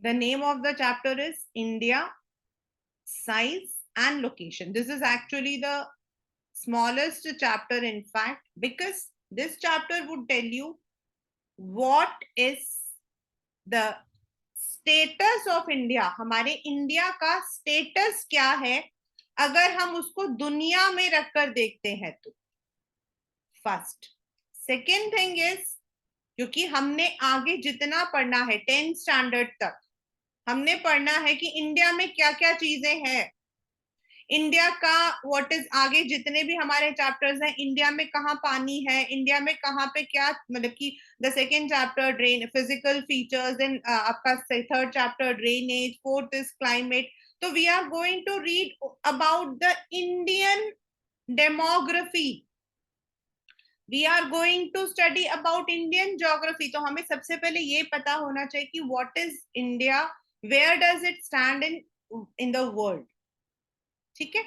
The name of the chapter is India, Size and Location. This is actually the smallest chapter, in fact, because this chapter would tell you what is the status of India. हमारे India का status क्या है अगर हम उसको दुनिया में रखकर देखते हैं तो. फर्स्ट. सेकेंड थिंग इज, क्योंकि हमने आगे जितना पढ़ना है 10th स्टैंडर्ड तक, हमने पढ़ना है कि इंडिया में क्या क्या चीजें हैं. इंडिया का व्हाट इज, आगे जितने भी हमारे चैप्टर्स हैं, इंडिया में कहाँ पानी है, इंडिया में कहाँ पे क्या, मतलब कि the second chapter drain physical features, then आपका third chapter drainage, fourth is climate. तो we are going to read about the Indian demography. We are going to study about Indian geography. तो हमें सबसे पहले ये पता होना चाहिए कि what is India, where does it stand in the world. ठीक है.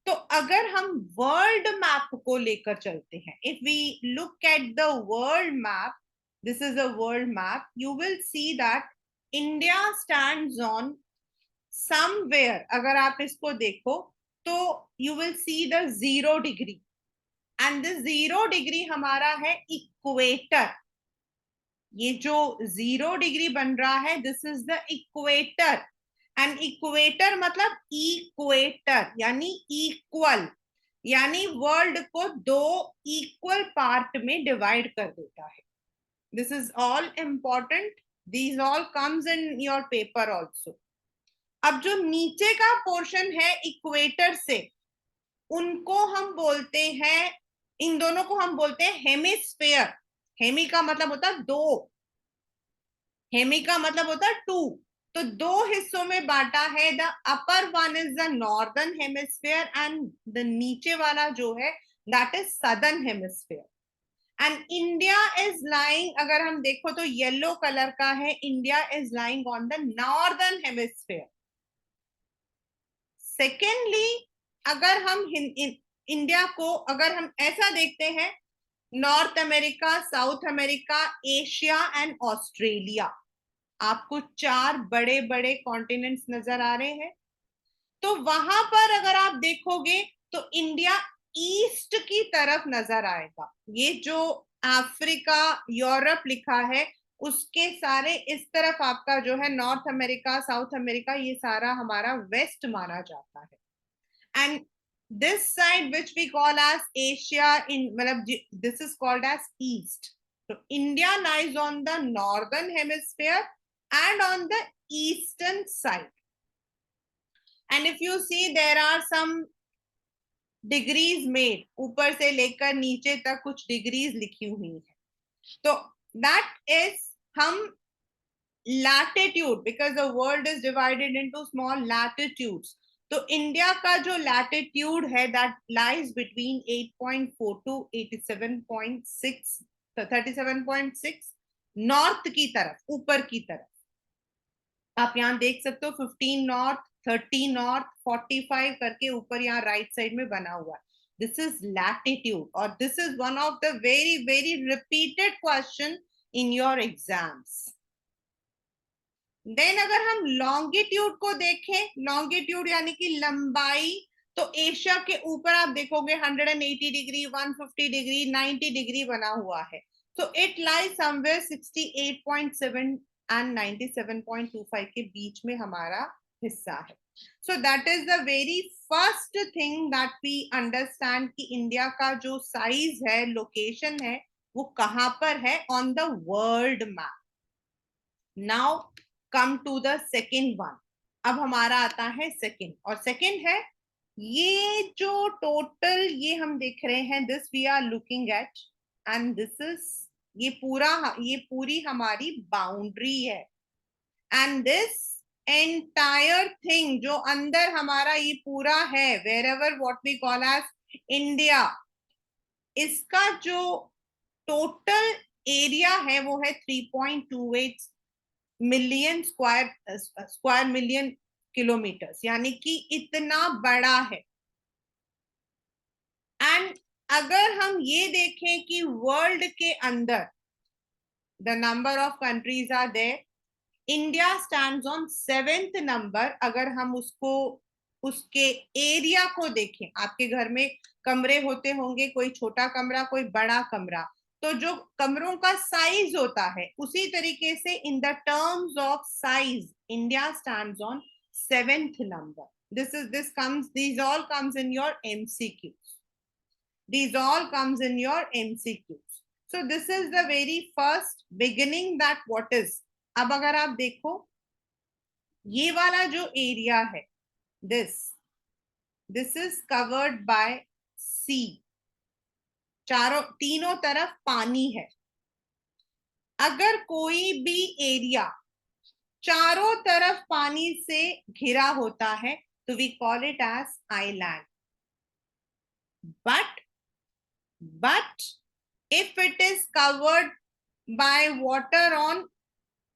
तो अगर हम वर्ल्ड मैप को लेकर चलते हैं, if we look at the world map, this is a world map, you will see that India stands on somewhere. अगर आप इसको देखो तो you will see the 0 degree, and the 0 degree हमारा है इक्वेटर. ये जो 0 डिग्री बन रहा है, this is the equator. And equator मतलब इक्वेटर यानी इक्वल, यानी वर्ल्ड को 2 इक्वल पार्ट में डिवाइड कर देता है. This is all important. These all comes in your paper also. अब जो नीचे का पोर्शन है इक्वेटर से, उनको हम बोलते हैं, इन दोनों को हम बोलते हैं हेमिस्फेयर. हेमी का मतलब होता है 2, हेमी का मतलब होता है 2. तो 2 हिस्सों में बांटा है. The upper one is the northern hemisphere and the नीचे वाला जो है that is southern hemisphere. And India is lying, अगर हम देखो तो येलो कलर का है, India is lying on the northern hemisphere. Secondly, अगर हम इंडिया को अगर हम ऐसा देखते हैं, north America, south America, Asia and Australia, आपको 4 बड़े बड़े कॉन्टिनेंट्स नजर आ रहे हैं. तो वहां पर अगर आप देखोगे तो इंडिया ईस्ट की तरफ नजर आएगा. ये जो अफ्रीका, यूरोप लिखा है, उसके सारे इस तरफ आपका जो है नॉर्थ अमेरिका, साउथ अमेरिका, ये सारा हमारा वेस्ट माना जाता है. And this side which we call as Asia, in this is called as East. So India lies on the northern hemisphere and on the eastern side. And if you see, there are some degrees made, ऊपर से लेकर नीचे तक कुछ degrees लिखी हुई है. तो that is हम latitude, because the world is divided into small latitudes. तो इंडिया का जो लैटिट्यूड है that lies between 8.4 to 87.6, 37.6 north की तरफ, ऊपर की तरफ. आप यहाँ देख सकते हो 15 नॉर्थ, 30 नॉर्थ, 45 करके ऊपर यहाँ राइट साइड में बना हुआ है. दिस इज लैटिट्यूड, और this is one of the very very repeated question in your exams. Then अगर हम लॉन्गिट्यूड को देखें, लॉन्गिट्यूड यानी कि लंबाई, तो एशिया के ऊपर आप देखोगे 180 डिग्री, 150 डिग्री, 90 डिग्री बना हुआ है. तो इट लाइज समवेयर 68.7 एंड 97.25 के बीच में हमारा हिस्सा है. So that is the very first thing that we understand कि इंडिया का जो साइज है, लोकेशन है, वो कहां पर है on the world map. Now come to the second one. अब हमारा आता है सेकेंड, और सेकेंड है ये जो टोटल ये हम देख रहे हैं, this we are looking at, and this is, ये पूरी हमारी बाउंड्री है. एंड दिस एंटायर थिंग जो अंदर हमारा ये पूरा है, wherever what we call as India, इसका जो टोटल एरिया है वो है 3.28 मिलियन स्क्वायर मिलियन किलोमीटर्स, यानी कि इतना बड़ा है. एंड अगर हम ये देखें कि वर्ल्ड के अंदर the number of countries are there, India stands on 7th number. अगर हम उसको उसके एरिया को देखें, आपके घर में कमरे होते होंगे, कोई छोटा कमरा कोई बड़ा कमरा, तो जो कमरों का साइज होता है उसी तरीके से in the terms of size India stands on 7th number. These all comes in your MCQs. These all comes in your MCQs. So this is the very first beginning that what is. अब अगर आप देखो ये वाला जो area है, this is covered by सी। तीनों तरफ पानी है। अगर कोई भी एरिया चारों तरफ पानी से घिरा होता है तो we call it as island. but if it is covered by water on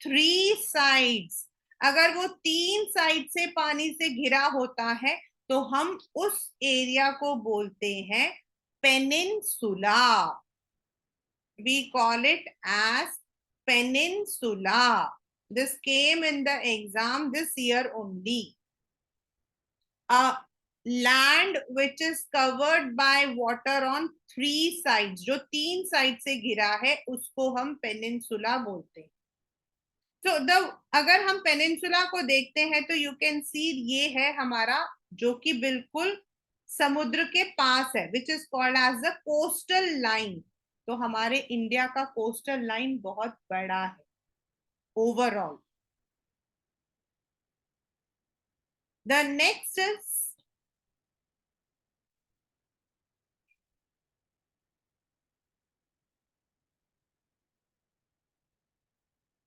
3 sides, अगर वो 3 साइड से पानी से घिरा होता है तो हम उस एरिया को बोलते हैं peninsula. We call it as peninsula. This came in the exam this year only. A land which is covered by water on 3 sides, जो 3 साइड से घिरा है उसको हम पेनिनसुला बोलते हैं। तो अगर हम पेनिनसुला को देखते हैं तो यू कैन सी ये है हमारा जो कि बिल्कुल समुद्र के पास है, which is called as the coastal line. तो हमारे इंडिया का कोस्टल लाइन बहुत बड़ा है overall. The next is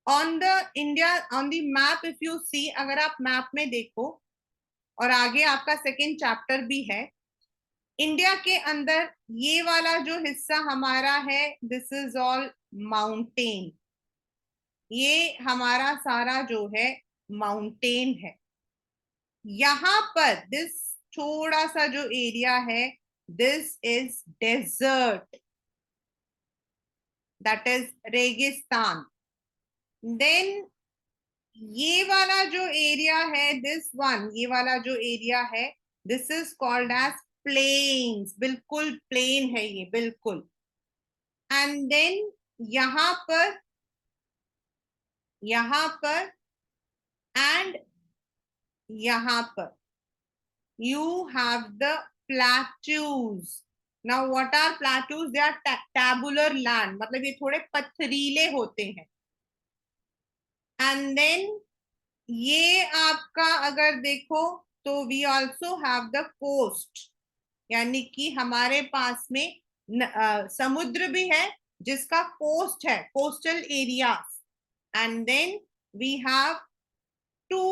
on the India on the map. If you see, अगर आप मैप में देखो और आगे आपका सेकेंड चैप्टर भी है, इंडिया के अंदर ये वाला जो हिस्सा हमारा है दिस इज ऑल माउंटेन। ये हमारा सारा जो है माउंटेन है। यहां पर दिस थोड़ा सा जो एरिया है this is desert, that is रेगिस्तान। देन ये वाला जो एरिया है दिस वन, ये वाला जो एरिया है this is called as plains. बिल्कुल प्लेन है ये बिल्कुल। एंड देन यहां पर एंड यहां पर you have the plateaus. Now what are plateaus? They are tabular land, मतलब ये थोड़े पथरीले होते हैं। एंड देन ये आपका अगर देखो तो we also have the coast, यानी कि हमारे पास में समुद्र भी है जिसका कोस्ट है, coastal area. And then we have two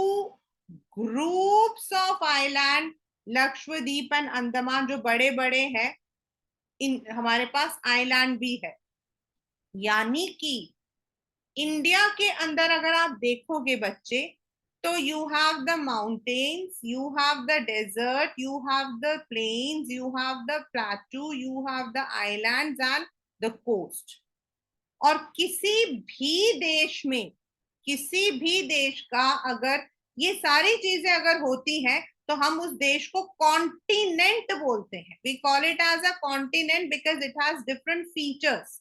groups of island, Lakshadweep and Andaman, जो बड़े बड़े हैं। इन हमारे पास आइलैंड भी है। यानी कि इंडिया के अंदर अगर आप देखोगे बच्चे तो you have the mountains, you have the desert, you have the plains, you have the plateau, you have the islands and the coast. और किसी भी देश का अगर ये सारी चीजें अगर होती हैं तो हम उस देश को कॉन्टिनेंट बोलते हैं। We call it as a continent because it has different features.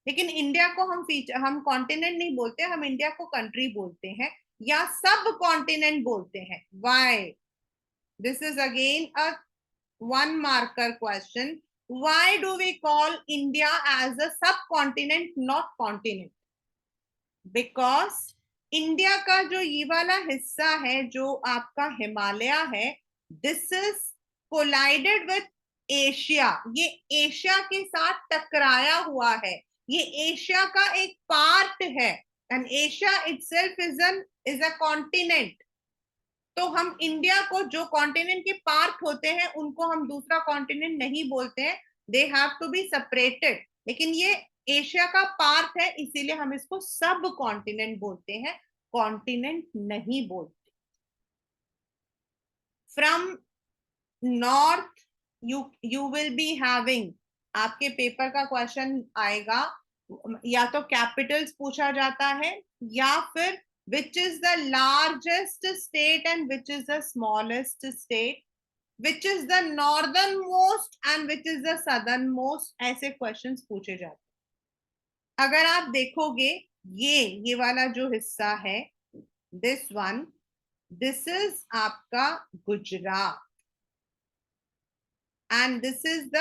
लेकिन इंडिया को हम कॉन्टिनेंट नहीं बोलते, हम इंडिया को कंट्री बोलते हैं या सब कॉन्टिनेंट बोलते हैं। Why? This is again a 1 marker question. Why do we call India as a subcontinent, not continent? Because India का जो ये वाला हिस्सा है जो आपका हिमालय है, this is collided with Asia. ये एशिया के साथ टकराया हुआ है, ये एशिया का एक पार्ट है। And Asia itself is a continent. तो हम इंडिया को, जो कॉन्टिनेंट के पार्ट होते हैं उनको हम दूसरा कॉन्टिनेंट नहीं बोलते हैं, they have to be separated. लेकिन ये एशिया का पार्ट है इसीलिए हम इसको सब कॉन्टिनेंट बोलते हैं, कॉन्टिनेंट नहीं बोलते। From north you will be having, आपके पेपर का क्वेश्चन आएगा, या तो कैपिटल्स पूछा जाता है या फिर which is the largest state and which is the smallest state, which is the northernmost and which is the southernmost, ऐसे क्वेश्चंस पूछे जाते हैं. अगर आप देखोगे ये वाला जो हिस्सा है, दिस वन, दिस इज आपका Gujarat and this is the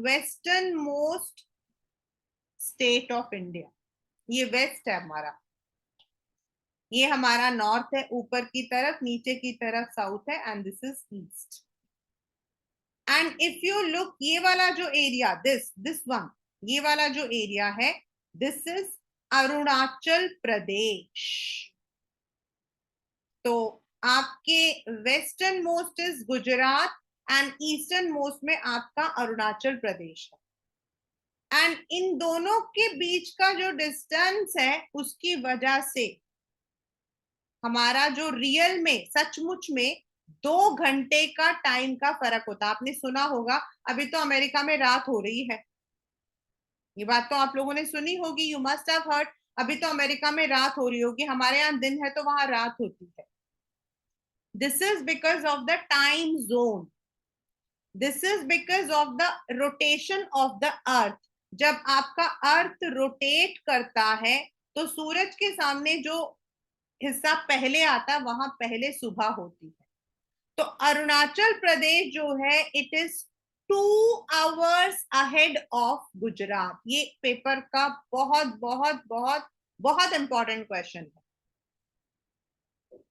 western most state of India. ये वेस्ट है हमारा, ये हमारा नॉर्थ है ऊपर की तरफ, नीचे की तरफ साउथ है, and this is east. And if you look, ये वाला जो एरिया, दिस वन, ये वाला जो एरिया है, दिस इज अरुणाचल प्रदेश. तो आपके western most is Gujarat and eastern most में आपका अरुणाचल प्रदेश है. एंड इन दोनों के बीच का जो डिस्टेंस है, उसकी वजह से हमारा जो रियल में, सचमुच में 2 घंटे का टाइम का फर्क होता है. आपने सुना होगा, अभी तो अमेरिका में रात हो रही है, ये बात तो आप लोगों ने सुनी होगी. यू मस्ट हैव हर्ड, अभी तो अमेरिका में रात हो रही होगी. हमारे यहाँ दिन है तो वहां रात होती है. This is because of the time zone. This is because of the rotation of the earth. जब आपका अर्थ रोटेट करता है तो सूरज के सामने जो हिस्सा पहले आता है, वहां पहले सुबह होती है. तो अरुणाचल प्रदेश जो है, it is 2 hours ahead of Gujarat. ये पेपर का बहुत बहुत बहुत बहुत इंपॉर्टेंट क्वेश्चन है.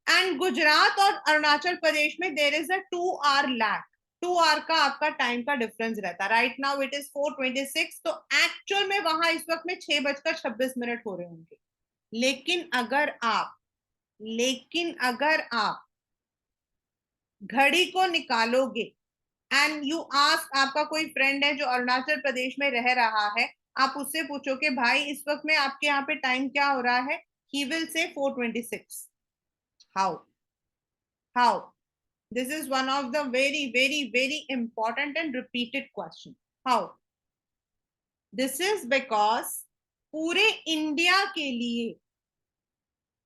एंड गुजरात और अरुणाचल प्रदेश में there is a 2 hour lag. 2 hour का आपका टाइम का डिफरेंस रहता है. Right now it is 4:26. तो एक्चुअल में वहां इस वक्त में 6:26 हो रहे होंगे. लेकिन अगर आप घड़ी को निकालोगे एंड यू आस्क, आपका कोई फ्रेंड है जो अरुणाचल प्रदेश में रह रहा है, आप उससे पूछो कि भाई इस वक्त में आपके यहाँ पे टाइम क्या हो रहा है, he will say 4:26. How? This is one of the very, very, very important and repeated question. How? This is because पूरे इंडिया के लिए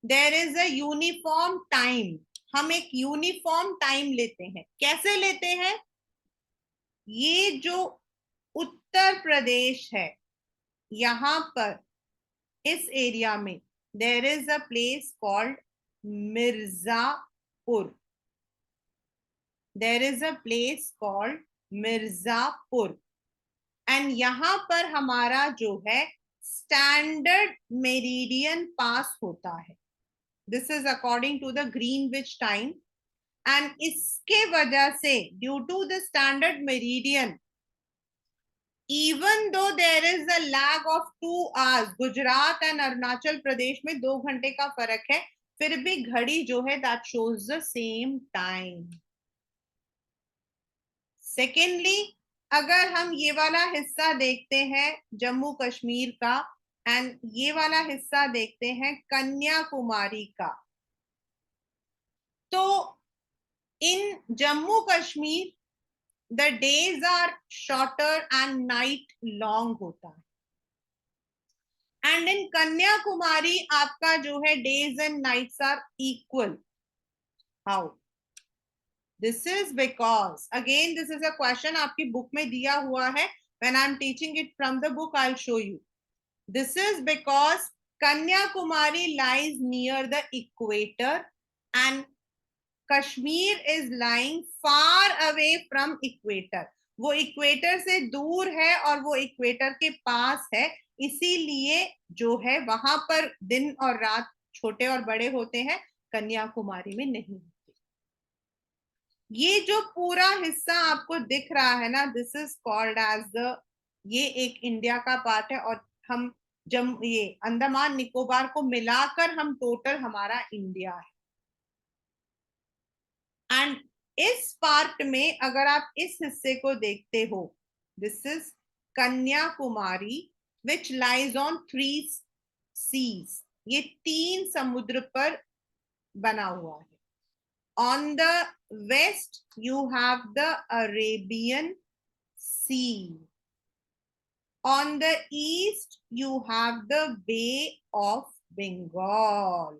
there is a uniform time. हम एक यूनिफॉर्म टाइम लेते हैं. कैसे लेते हैं? ये जो उत्तर प्रदेश है, यहां पर इस एरिया में there is a place called Mirzapur. There is a place called Mirzapur. And यहां पर हमारा जो है स्टैंडर्ड मेरिडियन पास होता है. This is according to the Greenwich time. And इसके वजह से, due to the standard meridian, even though there is a lag of 2 hours, Gujarat and Arunachal Pradesh में 2 घंटे का फर्क है, फिर भी घड़ी जो है that shows the same time. Secondly, अगर हम ये वाला हिस्सा देखते हैं जम्मू कश्मीर का, एंड ये वाला हिस्सा देखते हैं कन्याकुमारी का, तो in Jammu Kashmir the days are shorter and night long होता है. एंड इन कन्याकुमारी आपका जो है days and nights are equal. How? This is because, again, this is a question आपकी बुक में दिया हुआ है. When I'm teaching it from the book, I'll show you. This is because Kanyakumari lies near the equator and Kashmir is lying far away from equator. वो equator से दूर है और वो इक्वेटर के पास है, इसीलिए जो है वहां पर दिन और रात छोटे और बड़े होते हैं, कन्याकुमारी में नहीं. ये जो पूरा हिस्सा आपको दिख रहा है ना, this is called as the, ये एक इंडिया का पार्ट है. और हम जब ये अंडमान निकोबार को मिलाकर हम टोटल हमारा इंडिया है. एंड इस पार्ट में अगर आप इस हिस्से को देखते हो, this is Kanyakumari which lies on 3 seas. ये 3 समुद्र पर बना हुआ है. On the west, you have the Arabian Sea. On the east, you have the Bay of Bengal.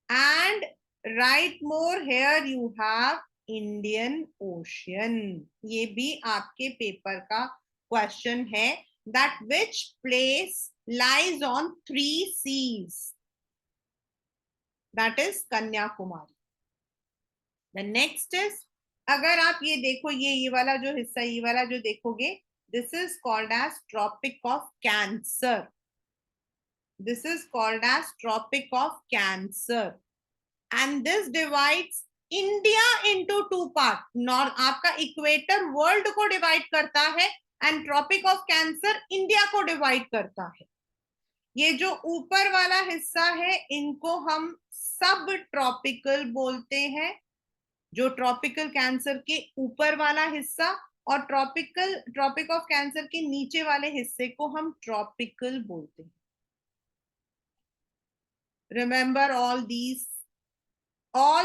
and write more. Here you have Indian Ocean. ये भी आपके paper का क्वेश्चन है. That which place lies on 3 seas? That is Kanyakumari. The next is, अगर आप ये देखो, ये वाला जो हिस्सा, ये वाला जो देखोगे, this is called as Tropic of Cancer. This is called as Tropic of Cancer. And this divides India into 2 parts. North आपका इक्वेटर वर्ल्ड को डिवाइड करता है and tropic of cancer India को डिवाइड करता है. ये जो ऊपर वाला हिस्सा है इनको हम सब ट्रॉपिकल बोलते हैं, जो ट्रॉपिकल कैंसर के ऊपर वाला हिस्सा, और ट्रॉपिक ऑफ कैंसर के नीचे वाले हिस्से को हम ट्रॉपिकल बोलते हैं. रिमेंबर ऑल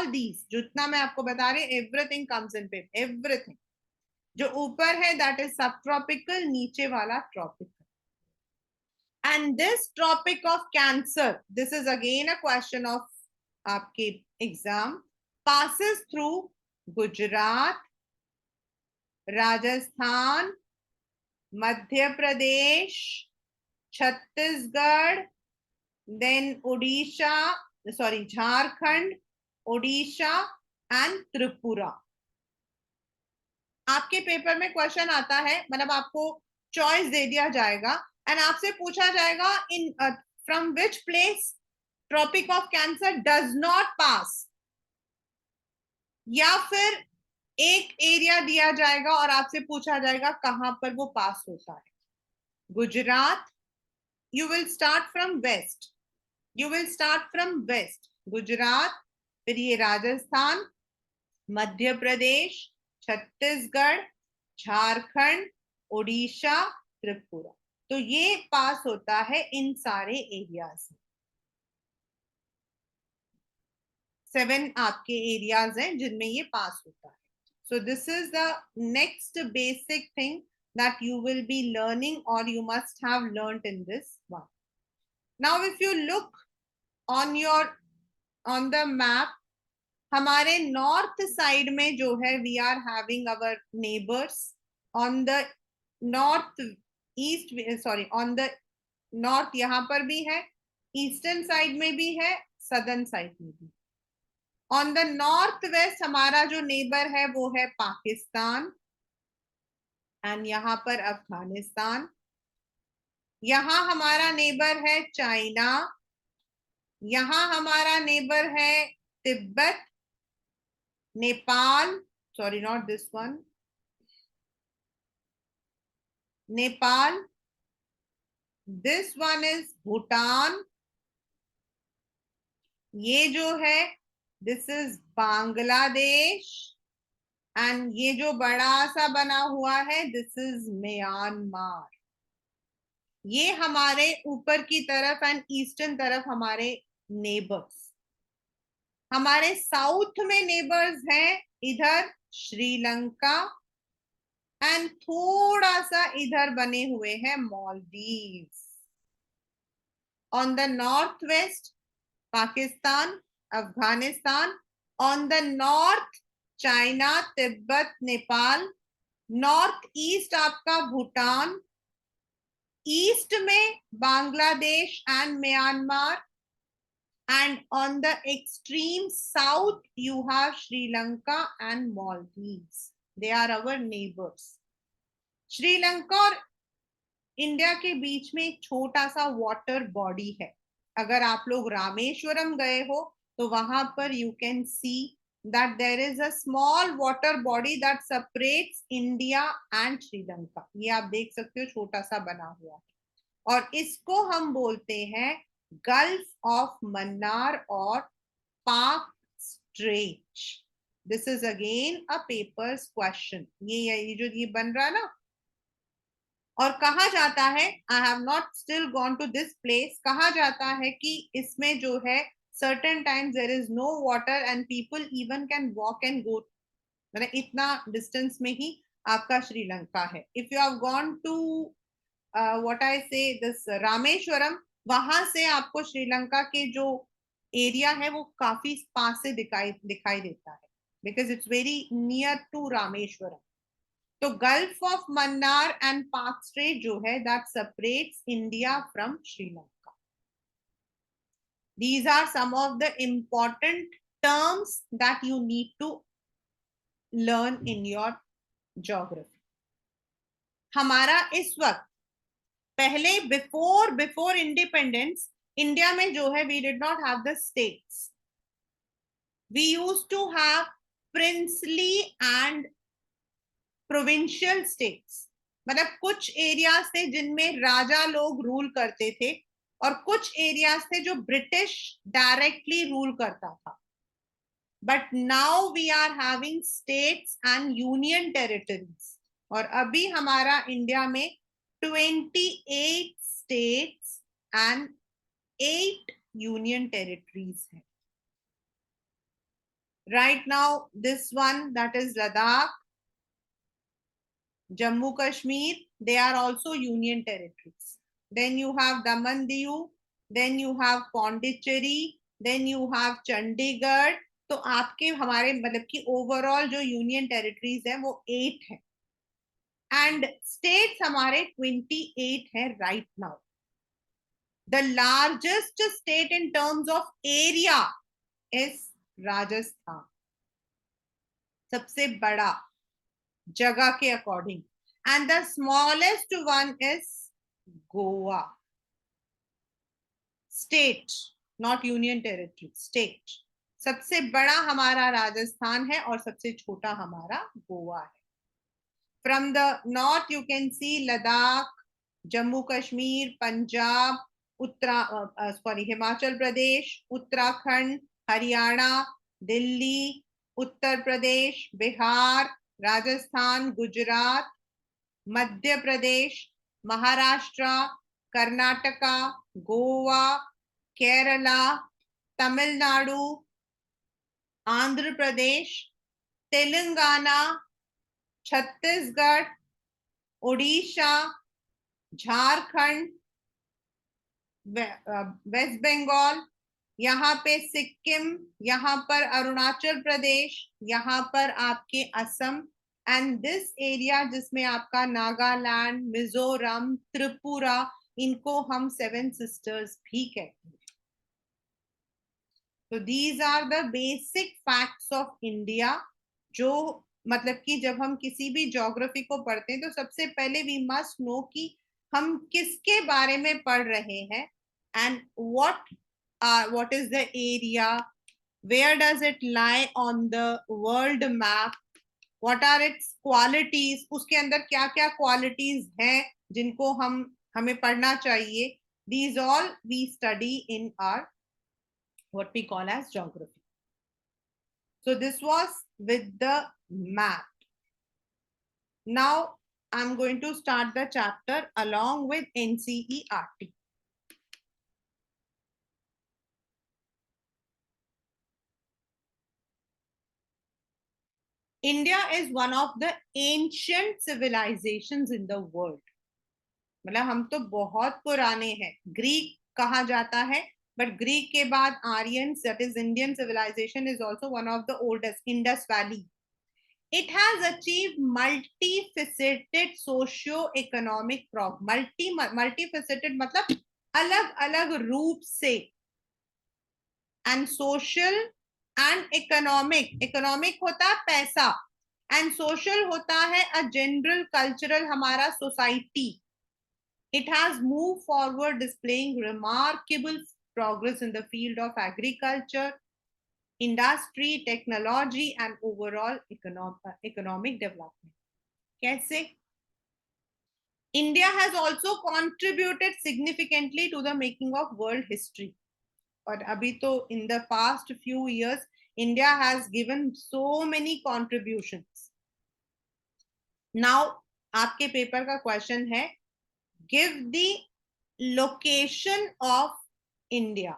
दीज जितना मैं आपको बता रही, everything comes in paper. Everything जो ऊपर है दैट इज सब ट्रॉपिकल, नीचे वाला tropical. And this Tropic of Cancer, this is again a question of आपके exam, passes through Gujarat, Rajasthan, Madhya Pradesh, Chhattisgarh, then Jharkhand, Odisha and Tripura. आपके paper में question आता है, मतलब आपको चॉइस दे दिया जाएगा एंड आपसे पूछा जाएगा in from which place tropic of cancer does not pass, या फिर एक एरिया दिया जाएगा और आपसे पूछा जाएगा कहां पर वो पास होता है. Gujarat, you will start from west, Gujarat, फिर ये राजस्थान, मध्य प्रदेश, छत्तीसगढ़, झारखंड, ओडिशा, त्रिपुरा. तो ये पास होता है इन सारे एरियाज में. 7 आपके एरियाज हैं जिनमें ये पास होता है. So this is the next basic thing that you will be learning or you must have learnt in this one. Now if you look on the map, हमारे नॉर्थ साइड में जो है we are having our neighbours on the north east, sorry on the north, यहां पर भी है, eastern side में भी है, सदर्न साइड में भी. ऑन द नॉर्थ वेस्ट हमारा जो नेबर है वो है पाकिस्तान एंड यहाँ पर अफगानिस्तान. यहाँ हमारा नेबर है चाइना, यहाँ हमारा नेबर है Tibet, Nepal, sorry not this one, Nepal. This one is Bhutan. ये जो है this is बांग्लादेश एंड ये जो बड़ा सा बना हुआ है this is म्यांमार. ये हमारे ऊपर की तरफ एंड ईस्टर्न तरफ हमारे नेबर्स. हमारे साउथ में नेबर्स हैं इधर श्रीलंका एंड थोड़ा सा इधर बने हुए हैं Maldives. On the north west Pakistan, Afghanistan. On the north China, Tibet, Nepal. North east आपका भूटान, ईस्ट में Bangladesh and Myanmar, and on the extreme south you have Sri Lanka and Maldives. They are our neighbors. Sri Lanka और इंडिया के बीच में एक छोटा सा वाटर बॉडी है. अगर आप लोग रामेश्वरम गए हो तो वहां पर you can C that there is a small water body that separates India and Sri Lanka. ये आप देख सकते हो, छोटा सा बना हुआ है, और इसको हम बोलते हैं गल्फ ऑफ मन्नार और पाक straight. This is again a papers question. ये जो ये बन रहा ना, और कहा जाता है, I have not still gone to this place, कहा जाता है कि इसमें जो है certain times there is no water and people even can walk and go, मतलब इतना डिस्टेंस में ही आपका श्रीलंका है. If you have gone to what I say this Rameswaram, वहां से आपको श्रीलंका के जो एरिया है वो काफी पास से दिखाई देता है, because it's very near to Rameswaram. तो gulf of Mannar and Palk strait जो है that separates India from Sri Lanka. These are some of the important terms that you need to learn in your geography. हमारा इस वक्त पहले बिफोर इंडिपेंडेंस इंडिया में जो है we did not have the states. We used to have princely and provincial states. मतलब कुछ areas थे जिनमें राजा लोग रूल करते थे और कुछ एरियाज थे जो ब्रिटिश डायरेक्टली रूल करता था. But now we are having states and union territories. और अभी हमारा इंडिया में 28 स्टेट्स एंड 8 यूनियन टेरिटरीज है. Right now this one that is Ladakh, Jammu Kashmir, they are also union territories. Then you have Daman Diu, then you have Pondicherry, then you have Chandigarh. तो आपके हमारे मतलब कि overall जो union territories है वो 8 है एंड स्टेट्स हमारे 28 है right now. The largest state in terms of area is Rajasthan. सबसे बड़ा जगह के according. And the smallest one is Goa. State, not union territory, state. सबसे बड़ा हमारा राजस्थान है और सबसे छोटा हमारा गोवा है. From the north you can see Ladakh, Jammu Kashmir, Punjab, Himachal Pradesh, Uttarakhand, Haryana, Delhi, Uttar Pradesh, Bihar, Rajasthan, Gujarat, Madhya Pradesh, Maharashtra, Karnataka, Goa, Kerala, Tamil Nadu, Andhra Pradesh, Telangana, Chhattisgarh, Odisha, Jharkhand, West Bengal, यहाँ पे सिक्किम, यहाँ पर अरुणाचल प्रदेश, यहाँ पर आपके असम एंड दिस एरिया जिसमें आपका नागालैंड, मिजोरम, त्रिपुरा, इनको हम 7 सिस्टर्स भी कहते हैं. तो these are the basic facts of India. जो मतलब कि जब हम किसी भी ज्योग्राफी को पढ़ते हैं तो सबसे पहले वी मस्ट नो कि हम किसके बारे में पढ़ रहे हैं and what is the area, where does it lie on the world map, what are its qualities, उसके अंदर क्या क्या qualities हैं जिनको हमें पढ़ना चाहिए. These all we study in our what we call as geography. So this was with the map. Now I'm going to start the chapter along with NCERT. India is one of the ancient civilizations in the world. मतलब हम तो बहुत पुराने हैं. Greek कहा जाता है, but Greek के बाद Aryan, that is Indian civilization, is also one of the oldest. Indus Valley. It has achieved multifaceted socio-economic progress. Multifaceted मतलब अलग अलग रूप से. And social and economic. Economic होता है पैसा and social होता है a general cultural हमारा society. It has moved forward displaying remarkable progress in the field of agriculture, industry, technology and overall economic development. कैसे? India has also contributed significantly to the making of world history. और अभी तो in the past few years India has given so many contributions. Now आपके paper का question है give the location of India.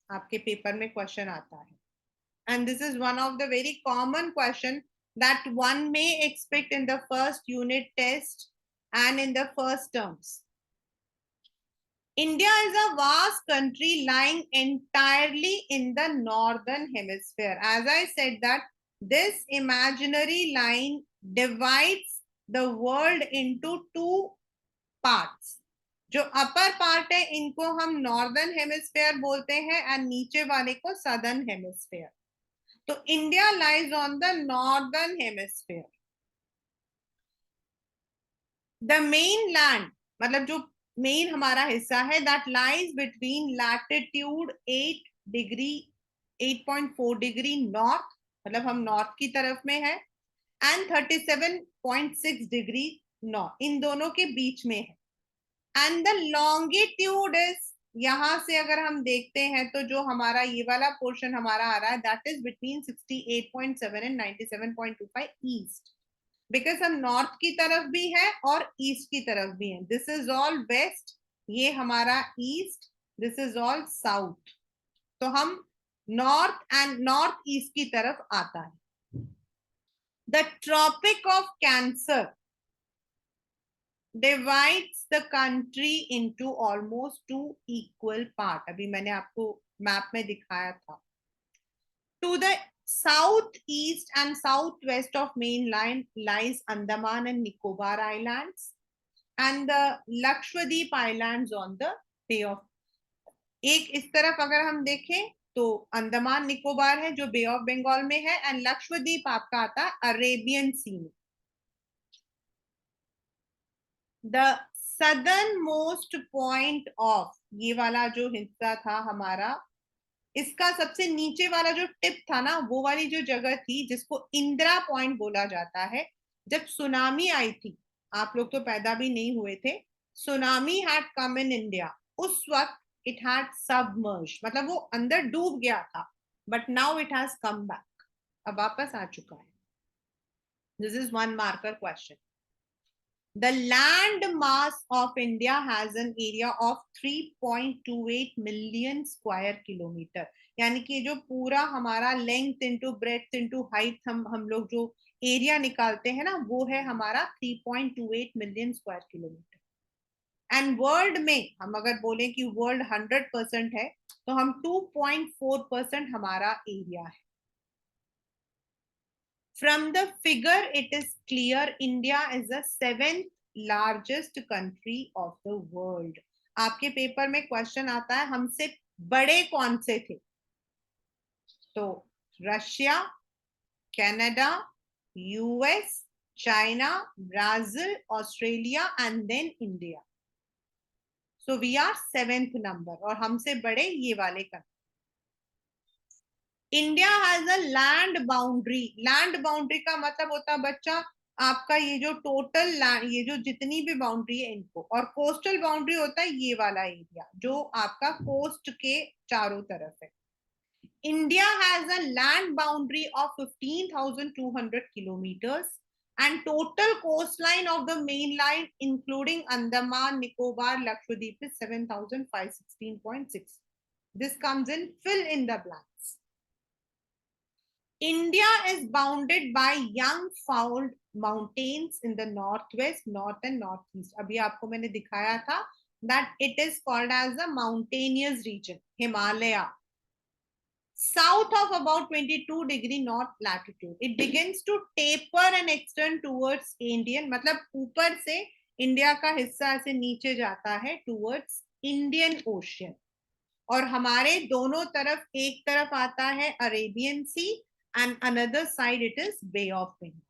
आपके paper में question आता है and this is one of the very common question that one may expect in the first unit test and in the first terms. India is a vast country lying entirely in the northern hemisphere. As I said that this imaginary line divides the world into two parts. जो upper part है इनको हम northern hemisphere बोलते हैं and नीचे वाले को southern hemisphere. तो India lies on the northern hemisphere. The main land मतलब जो मेन हमारा हिस्सा है that lies between latitude 8 degree 8.4 degree north मतलब हम नॉर्थ की तरफ में है एंड 37.6 डिग्री नॉर्थ, इन दोनों के बीच में है. एंड द लॉन्गिट्यूड इज, यहां से अगर हम देखते हैं तो जो हमारा ये वाला पोर्शन हमारा आ रहा है that is between 68.7 and 97.25 east. Because हम नॉर्थ की तरफ भी है और ईस्ट की तरफ भी है. दिस इज ऑल वेस्ट, ये हमारा east, this is all south. तो हम नॉर्थ एंड नॉर्थ ईस्ट की तरफ आता है. The tropic of cancer divides the country into almost two equal part. अभी मैंने आपको मैप में दिखाया था. To the southeast and southwest of mainland lies Andaman and Nicobar Islands and the Lakshadweep Islands on the Bay of. एक इस तरफ अगर हम देखें तो अंडमान निकोबार है जो बे ऑफ बंगाल में है एंड लक्षद्वीप आपका आता है अरेबियन सी में. The southern most point of, ये वाला जो हिस्सा था हमारा, इसका सबसे नीचे वाला जो टिप था ना, वो वाली जो जगह थी जिसको इंदिरा पॉइंट बोला जाता है. जब सुनामी आई थी, आप लोग तो पैदा भी नहीं हुए थे, tsunami had come in India, उस वक्त इट हैड सबमर्ज मतलब वो अंदर डूब गया था. But now it has come back, अब वापस आ चुका है. This is one marker question. The land mass of India has an area of 3.28 million square kilometer. यानी कि जो पूरा हमारा length into breadth into height हम लोग जो एरिया निकालते हैं ना, वो है हमारा 3.28 million square kilometre. And world में हम अगर बोलें कि वर्ल्ड 100% है तो हम 2.4% हमारा एरिया है. From the figure, it is clear India is the 7th largest country of the world. आपके पेपर में क्वेश्चन आता है हमसे बड़े कौन से थे, तो Russia, Canada, US, China, Brazil, Australia and then India. So we are 7th number और हमसे बड़े ये वाले country. India has a land boundary. Land boundary का मतलब होता है बच्चा आपका ये जो टोटल लैंड, ये जो जितनी भी बाउंड्री है इनको, और कोस्टल बाउंड्री होता है ये वाला एरिया जो आपका कोस्ट के चारों तरफ है. India has a land boundary of 15,200 kilometres and total coastline of the mainland including Andaman, Nicobar, Lakshadweep is 7,516.6. This comes in fill in the blanks. India is bounded by young fold mountains in the northwest, north and northeast. अभी आपको मैंने दिखाया था that it is called as a mountainous region, Himalaya. South of about 22 degree north latitude, it begins to taper and extend towards Indian, मतलब ऊपर से India का हिस्सा ऐसे नीचे जाता है towards Indian Ocean. और हमारे दोनों तरफ, एक तरफ आता है Arabian sea and another side it is Bay of Bengal.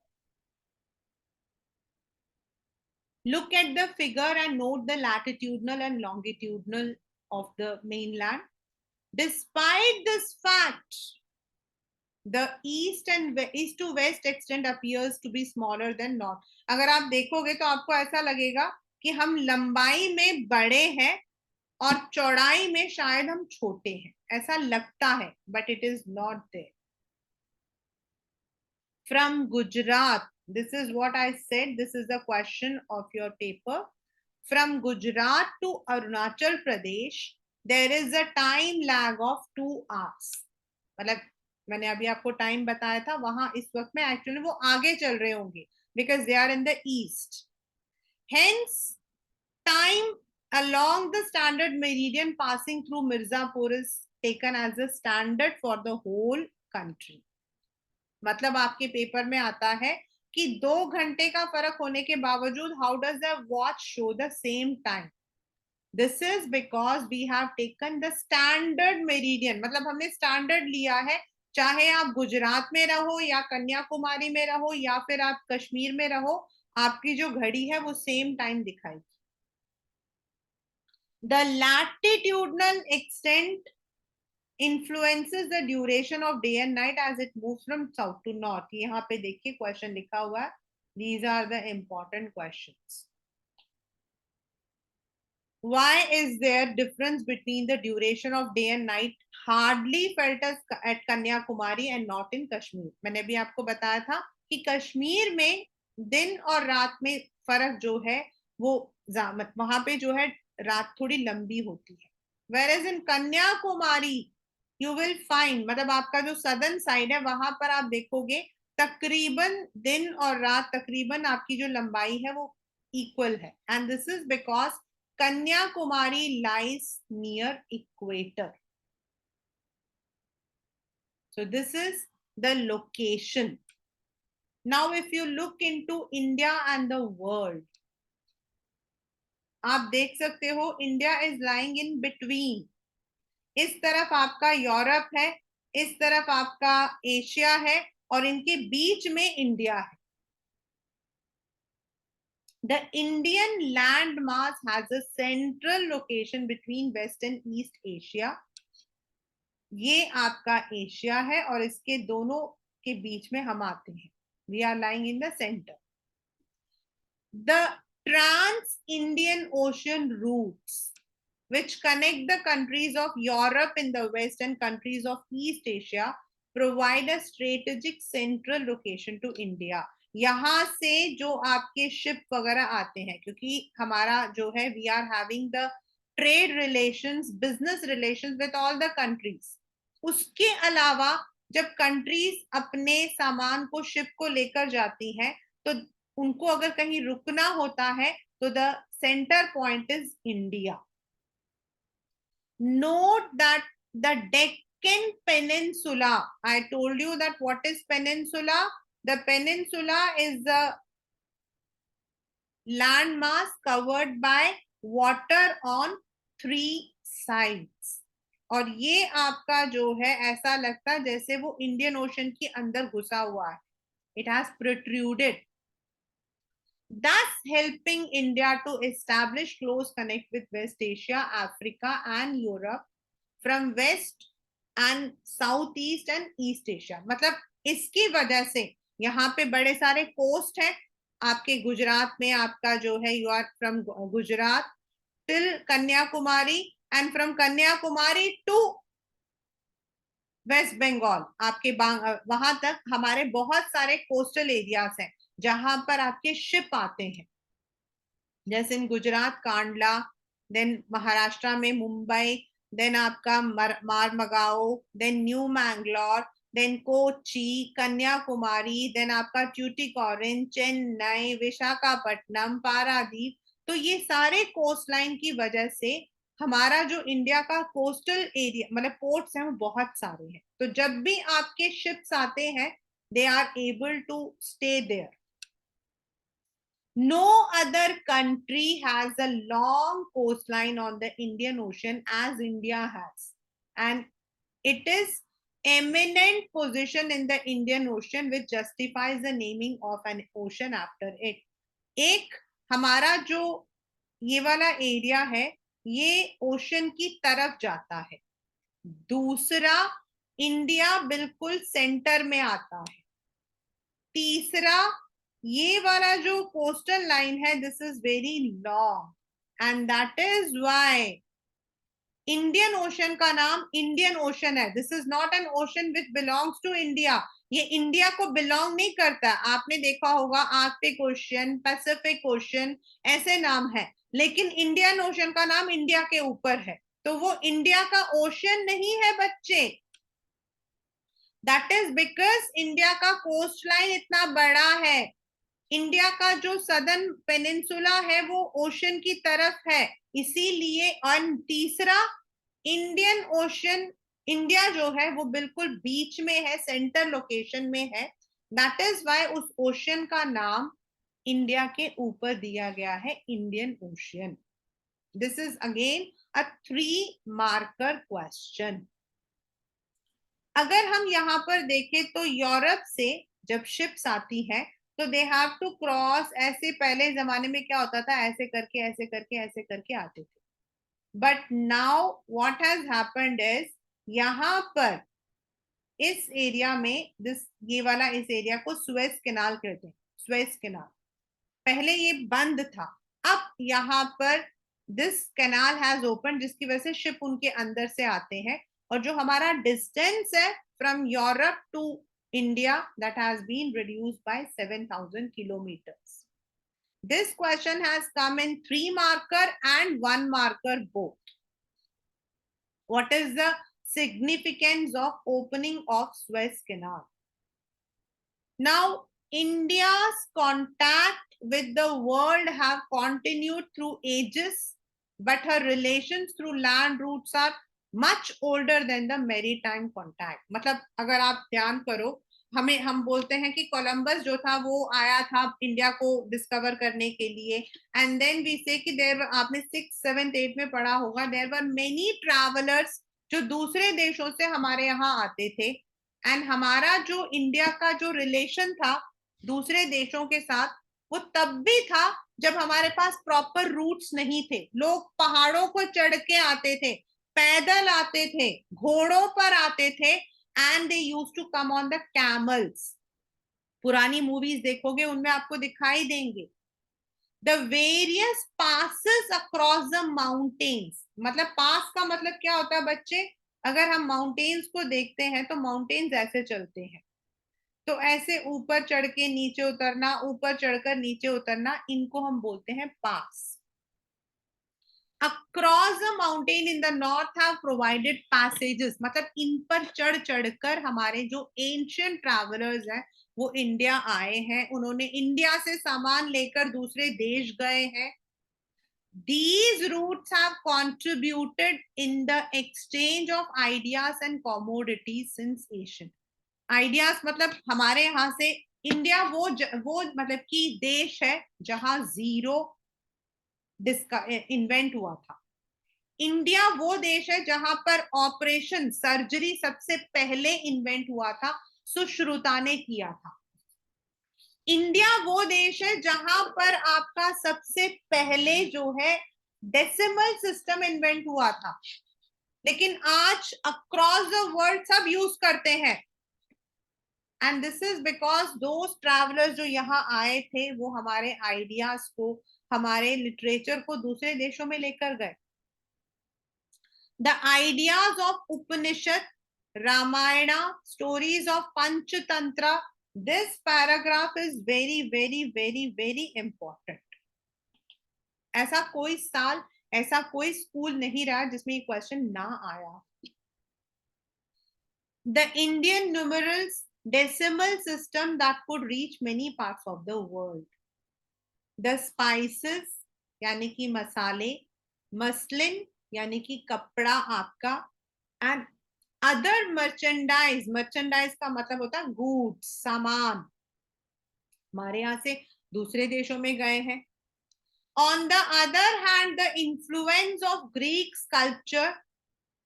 Look at the figure and note the latitudinal and longitudinal of the mainland. Despite this fact, the east and east to west extent appears to be smaller than north. अगर आप देखोगे तो आपको ऐसा लगेगा कि हम लंबाई में बड़े हैं और चौड़ाई में शायद हम छोटे हैं, ऐसा लगता है, but it is not there. From Gujarat, this is what I said, this is the question of your paper. From Gujarat to Arunachal Pradesh, there is a time lag of 2 hours. मतलब मैंने अभी आपको time बताया था, वहां इस वक्त में एक्चुअली वो आगे चल रहे होंगे because they are in the east. Hence, time along the standard meridian passing through Mirzapur is taken as a standard for the whole country. मतलब आपके पेपर में आता है कि 2 घंटे का फर्क होने के बावजूद how does the watch show the same time. This is because we have taken the standard meridian. मतलब हमने स्टैंडर्ड लिया है, चाहे आप गुजरात में रहो या कन्याकुमारी में रहो या फिर आप कश्मीर में रहो, आपकी जो घड़ी है वो सेम टाइम दिखाएगी. The latitudinal extent influences the duration of day and night as it moves from south to north. यहाँ पे देखिए क्वेश्चन लिखा हुआ है. These are the important questions. Why is there difference between the duration of day and night hardly felt as at Kanyakumari and not in Kashmir? मैंने भी आपको बताया था कि कश्मीर में दिन और रात में फर्क जो है वो वहां पे जो है रात थोड़ी लंबी होती है. Whereas in Kanyakumari you will find, मतलब आपका जो सदर्न साइड है वहां पर आप देखोगे तकरीबन दिन और रात तकरीबन आपकी जो लंबाई है वो इक्वल है. And this is because Kanyakumari lies near equator. So this is the location. Now if you look into India and the world, आप देख सकते हो India is lying in between. इस तरफ आपका यूरोप है, इस तरफ आपका एशिया है और इनके बीच में इंडिया है. The Indian landmass has a central location between West and East Asia. ये आपका एशिया है और इसके दोनों के बीच में हम आते हैं. We are lying in the center. The Trans-Indian Ocean routes, which connect the countries of Europe in the west and countries of East Asia, provide a strategic central location to India. यहाँ से जो आपके ship वगैरह आते हैं, क्योंकि हमारा जो है we are having the trade relations, business relations with all the countries. उसके अलावा जब कंट्रीज अपने सामान को शिप को लेकर जाती हैं तो उनको अगर कहीं रुकना होता है तो the centre point is India. Note that the Deccan Peninsula, I told you that what is peninsula? The peninsula is the landmass covered by water on 3 sides. और ये आपका जो है ऐसा लगता है जैसे वो इंडियन ओशन के अंदर घुसा हुआ है. It has protruded, thus helping India to establish close connect with West Asia, Africa and Europe from West and Southeast and East Asia. मतलब इसकी वजह से यहाँ पे बड़े सारे कोस्ट है. आपके गुजरात में आपका जो है you are from Gujarat till Kanyakumari and from Kanyakumari to West Bengal, आपके वहां तक हमारे बहुत सारे कोस्टल एरियाज हैं जहां पर आपके शिप आते हैं. जैसे इन गुजरात कांडला, देन महाराष्ट्र में मुंबई, देन आपका Marmagao, then New Mangalore, then Kochi, Kanyakumari, then आपका ट्यूटिकोरिन, चेन्नई, विशाखापट्टनम, पारादीप. तो ये सारे कोस्ट लाइन की वजह से हमारा जो इंडिया का कोस्टल एरिया मतलब पोर्ट्स हैं वो बहुत सारे हैं. तो जब भी आपके शिप्स आते हैं they are able to stay there. No other country has a long coastline on the Indian Ocean as India has, and it is eminent position in the Indian Ocean which justifies the naming of an ocean after it. एक हमारा जो ये वाला area है ये ocean की तरफ जाता है. दूसरा इंडिया बिल्कुल सेंटर में आता है. तीसरा ये वाला जो कोस्टल लाइन है this is very long and that is why Indian ocean का नाम इंडियन ओशन है. This is not an ocean which belongs to India. ये इंडिया को बिलोंग नहीं करता. आपने देखा होगा आर्कटिक ओशन, पैसिफिक ओशन ऐसे नाम है, लेकिन इंडियन ओशन का नाम इंडिया के ऊपर है. तो वो इंडिया का ओशन नहीं है बच्चे. दैट इज बिकॉज इंडिया का कोस्ट लाइन इतना बड़ा है. इंडिया का जो सदर्न पेनिनसुला है वो ओशन की तरफ है, इसीलिए। और तीसरा, इंडियन ओशन, इंडिया जो है वो बिल्कुल बीच में है, सेंटर लोकेशन में है। दैट इज वाई उस ओशन का नाम इंडिया के ऊपर दिया गया है, Indian ocean. This is again a 3 marker question. अगर हम यहाँ पर देखें तो यूरोप से जब शिप्स आती है तो दे हैव टू क्रॉस, ऐसे पहले जमाने में क्या होता था, ऐसे करके ऐसे करके ऐसे करके आते थे। But now what has happened is, यहाँ पर इस एरिया में दिस, ये वाला इस एरिया को स्वेज कैनाल कहते हैं, स्वेज कैनाल। पहले ये बंद था, अब यहाँ पर दिस कैनाल हैज ओपन, जिसकी वजह से शिप उनके अंदर से आते हैं। और जो हमारा डिस्टेंस है from Europe to India, that has been reduced by 7,000 kilometres. This question has come in 3 marker and 1 marker both. What is the significance of opening of Suez Canal? Now, India's contact with the world have continued through ages, but her relations through land routes are much older than the maritime contact. मतलब अगर आप ध्यान करो, हम बोलते हैं कि Columbus जो था वो आया था इंडिया को डिस्कवर करने के लिए, एंड देन वी से कि देयर, आपने 6th 7th 8th में पढ़ा होगा, देयर वर मेनी ट्रैवलर्स जो दूसरे देशों से हमारे यहाँ आते थे। एंड हमारा जो इंडिया का जो रिलेशन था दूसरे देशों के साथ, वो तब भी था जब हमारे पास प्रॉपर रूट्स नहीं थे। लोग पहाड़ों को चढ़ के आते थे, पैदल आते थे, घोड़ों पर आते थे, and they use to come on the camels. पुरानी मूवीज देखोगे उनमें आपको दिखाई देंगे। The various passes across the mountains, मतलब पास का मतलब क्या होता है बच्चे, अगर हम माउंटेन्स को देखते हैं तो माउंटेन्स ऐसे चलते हैं, तो ऐसे ऊपर चढ़ के नीचे उतरना, ऊपर चढ़कर नीचे उतरना, इनको हम बोलते हैं pass. Across the mountain in the north have provided passages, मतलब इन पर चढ़ चढ़कर हमारे जो एंशियंट ट्रैवलर्स हैं वो इंडिया आए हैं, उन्होंने इंडिया से सामान लेकर दूसरे देश गए हैं। These routes have contributed in the exchange of ideas and commodities since Asian. Ideas मतलब हमारे यहाँ से इंडिया वो मतलब कि देश है जहां जीरो इन्वेंट हुआ था। इंडिया वो देश है जहां पर ऑपरेशन सर्जरी सबसे पहले इन्वेंट हुआ था, सुश्रुता ने किया था। इंडिया वो देश है जहां पर आपका सबसे पहले जो है डेसिमल सिस्टम इन्वेंट हुआ था, लेकिन आज अक्रॉस द वर्ल्ड सब यूज करते हैं। And this is because those travellers जो यहाँ आए थे वो हमारे आइडियाज को, हमारे लिटरेचर को दूसरे देशों में लेकर गए। The ideas of Upanishad, Ramayana, stories of Panchatantra, this paragraph is very very very very important. ऐसा कोई साल, ऐसा कोई स्कूल नहीं रहा जिसमें ये क्वेश्चन ना आया। The Indian numerals decimal system that could reach many parts of the world. The spices यानी कि मसाले, मसलिन यानी कि कपड़ा आपका, एंड अदर मर्चेंडाइज, मर्चेंडाइज का मतलब होता है गुड्स, सामान, हमारे यहाँ से दूसरे देशों में गए हैं। On the other hand, the influence of Greek sculpture,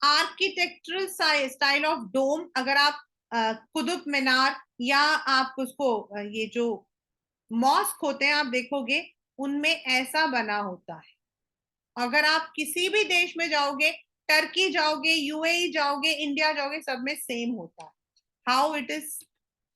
architectural style of dome, अगर आप कुतुब मीनार या आप उसको ये जो मॉस्क होते हैं आप देखोगे उनमें ऐसा बना होता है। अगर आप किसी भी देश में जाओगे, टर्की जाओगे, यूएई जाओगे, इंडिया जाओगे, सब में सेम होता है। हाउ इट इज,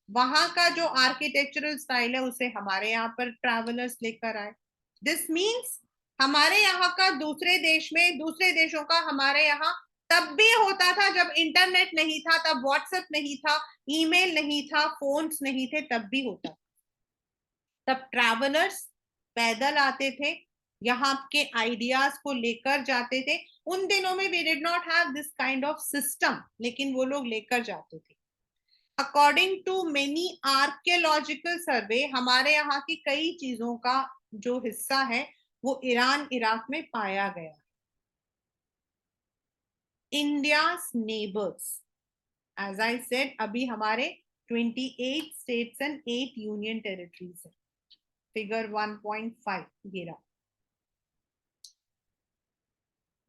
वहां का जो आर्किटेक्चरल स्टाइल है उसे हमारे यहाँ पर ट्रैवलर्स लेकर आए। दिस मीन्स हमारे यहाँ का दूसरे देश में, दूसरे देशों का हमारे यहाँ तब भी होता था जब इंटरनेट नहीं था, तब व्हाट्सएप नहीं था, ईमेल नहीं था, फोन्स नहीं थे, तब भी होता था। तब ट्रैवलर्स पैदल आते थे, यहाँ के आइडियाज को लेकर जाते थे। उन दिनों में we did not have this kind of system, लेकिन वो लोग लेकर जाते थे। According to many archaeological survey, हमारे यहाँ की कई चीजों का जो हिस्सा है वो ईरान इराक में पाया गया। India's neighbours, as I said, अभी हमारे 28 स्टेट्स एंड 8 यूनियन टेरिटरीज है। फिगर 1.5 ये रहा।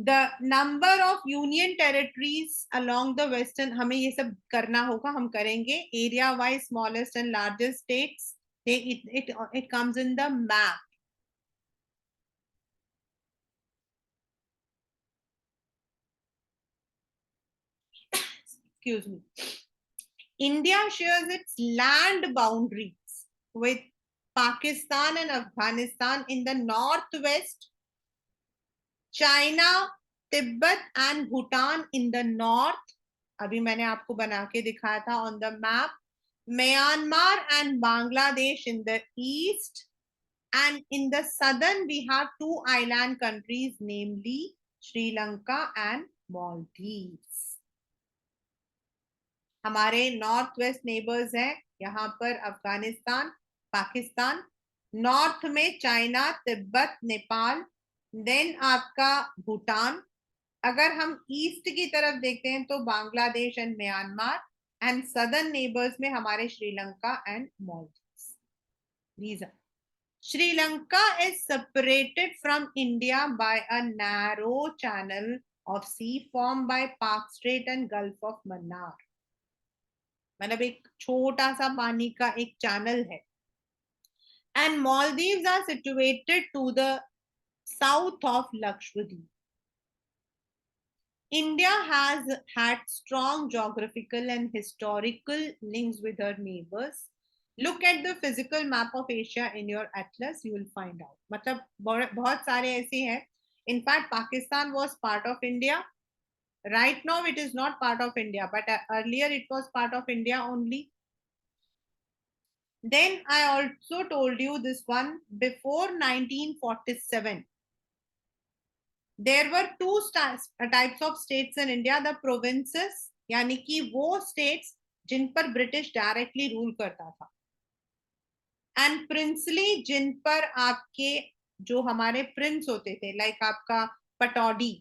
The number of union territories along the western, हमें ये सब करना होगा, हम करेंगे। Area wise smallest and largest states, it comes in the map. Excuse me. India shares its land boundaries with Pakistan and Afghanistan in the northwest, China, Tibet and Bhutan in the north. अभी मैंने आपको बना के दिखाया था on the map. Myanmar and Bangladesh in the east, and in the southern we have two island countries, namely Sri Lanka and Maldives. हमारे north west neighbours हैं यहाँ पर अफगानिस्तान, पाकिस्तान, नॉर्थ में चाइना, तिब्बत, नेपाल, देन आपका भूटान। अगर हम ईस्ट की तरफ देखते हैं तो Bangladesh and Myanmar, and southern neighbours में हमारे Sri Lanka and Maldives. These are. Sri Lanka is separated from India by a narrow channel of sea formed by Park Strait and Gulf of Mannar. मतलब एक छोटा सा पानी का एक चैनल है। And Maldives are situated to the south of Lakshadweep. India has had strong geographical and historical links with her neighbors. Look at the physical map of Asia in your atlas, you will find out. मतलब बहुत सारे ऐसे हैं. In fact, Pakistan was part of India. Right now, it is not part of India, but earlier it was part of India only. Then I also told you this one, before 1947. There were two types of states in India, the provinces, यानी कि वो states जिन पर British directly rule करता था, and princely, जिन पर आपके जो हमारे प्रिंस होते थे, लाइक आपका पटौडी,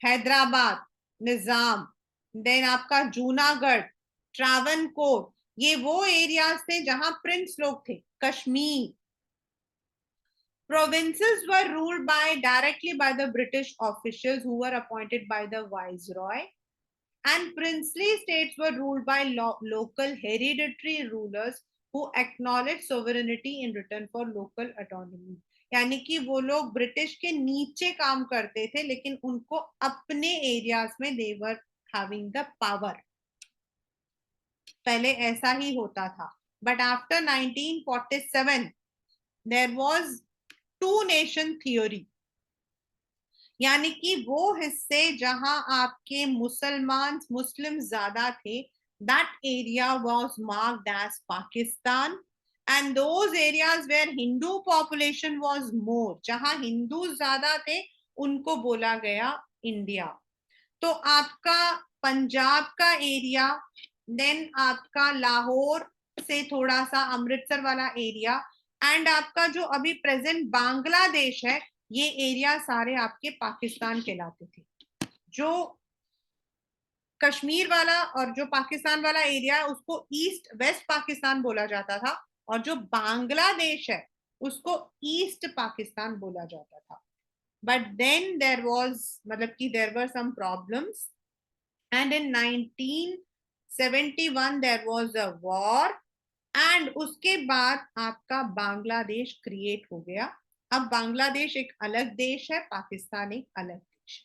हैदराबाद, निजाम, देन आपका जूनागढ़, ट्रावनकोर, ये वो एरियाज थे जहां प्रिंस लोग थे। Kashmir, provinces were ruled directly by the British officials who were appointed by the Viceroy, and princely states were ruled by local hereditary rulers who acknowledged sovereignty in return for local autonomy. यानी कि वो लोग British के नीचे काम करते थे, लेकिन उनको अपने एरियाज में they were having the power. पहले ऐसा ही होता था, but after 1947 there was two nation theory, यानी कि वो हिस्से जहां आपके मुस्लिम ज्यादा थे, that area was marked as Pakistan, and those areas where Hindu population was more, जहां हिंदू ज्यादा थे उनको बोला गया इंडिया। तो आपका पंजाब का एरिया, देन आपका लाहौर से थोड़ा सा अमृतसर वाला एरिया, एंड आपका जो अभी प्रेजेंट बांग्लादेश है, ये एरिया सारे आपके पाकिस्तान कहलाते थे। जो कश्मीर वाला और जो पाकिस्तान वाला एरिया है उसको ईस्ट वेस्ट पाकिस्तान बोला जाता था, और जो बांग्लादेश है उसको ईस्ट पाकिस्तान बोला जाता था। बट देन देयर वाज, मतलब कि there were some problems, and in 1971 there was a war, and उसके बाद आपका बांग्लादेश क्रिएट हो गया। अब बांग्लादेश एक अलग देश है, पाकिस्तान एक अलग देश है,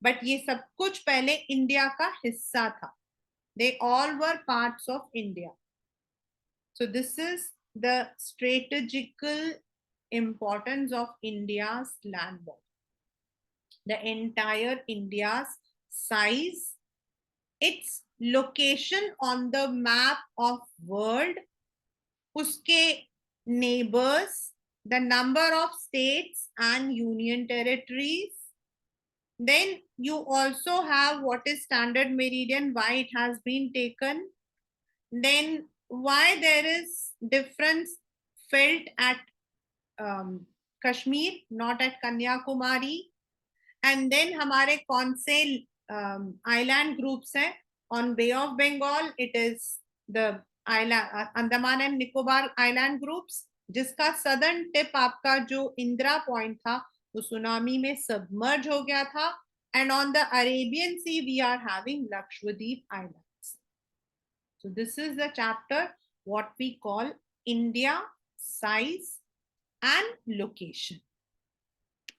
बट ये सब कुछ पहले इंडिया का हिस्सा था। They all were parts of India. So this is the strategical importance of India's land border. The entire India's size, its location on the map of world, uske neighbors, the number of states and union territories. Then you also have what is standard meridian, why it has been taken, then why there is difference felt at Kashmir, not at Kanyakumari, and then हमारे कौन से island groups हैं? On Bay of Bengal, it is the island Andaman and Nicobar island groups, जिसका southern tip आपका जो Indira point था वो tsunami में submerge हो गया था, and on the Arabian Sea we are having Lakshadweep Islands. So this is the chapter what we call India, size and location.